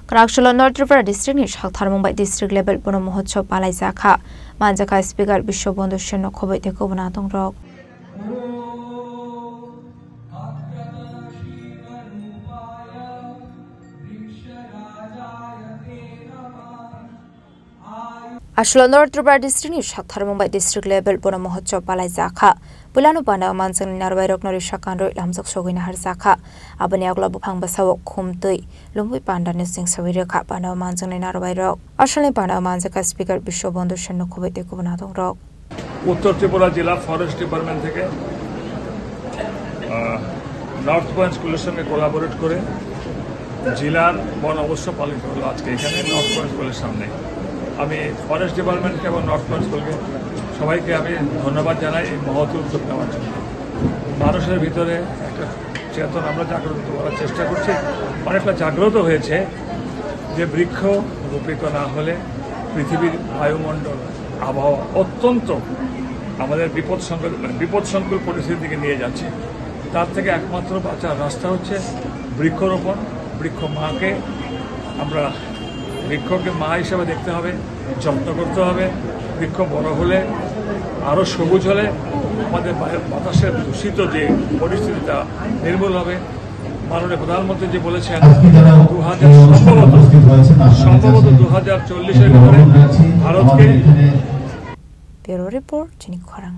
Karakshula North Tripura District ni Shakthar Mumbai District level Bono Mahotsav palai jakha Manjaka Speaker Bishwabandhu Shenno khoboi teko bana tongrok Ashula North Tripura District ni Shakthar Mumbai District level Bono Mahotsav palai jakha Pulanu Pana Mansang Narwai Roknori Shakandro Lamjak Shogina Har jakha Abani Agla Buphang Basawok Khumtui Lumbui Panda Nising Sawiraka Pana Mansang Narwai Rok Ashule Pana Manjaka Speaker Bishwabandhu Shenno khoboi teko bana tongrok উত্তর ত্রিপুরা জেলা forest department থেকে north point স্কুলের সঙ্গে collaborate করে জেলার বন অবশ্যই পালিত হলো আজকে এখানে নর্থ পয়েন্ট স্কুলের সামনে আমি ফরেস্ট ডিপার্টমেন্টকে এবং নর্থ পয়েন্ট স্কুলকে সবাইকে আমি ধন্যবাদ জানাই এই মহৎ উদ্যোগ নেওয়ার জন্য মানুষের ভিতরে একটা চেতনা আমরা জাগ্রত করার চেষ্টা করছি অনেকটা জাগ্রত হয়েছে যে বৃক্ষ রোপিত না হলে পৃথিবীর বায়ুমণ্ডল আবহাওয়া অত্যন্ত আমাদের বিপদসংকুল পরিস্থিতির দিকে নিয়ে যাচ্ছে তার থেকে একমাত্র বাঁচার রাস্তা হচ্ছে বৃক্ষরোপণ বৃক্ষ মাকে আমরা বৃক্ষকে মা হিসেবে দেখতে হবে যত্ন করতে হবে বৃক্ষ বড় হলে আরও সবুজ হলে আমাদের বাতাসের দূষিত যে পরিস্থিতিটা নির্মূল হবে মাননীয় প্রধানমন্ত্রী যে বলেছেন সম্ভবত 2040-এর ভিতরে ভারতকে Bureau Report, Chini Khorang.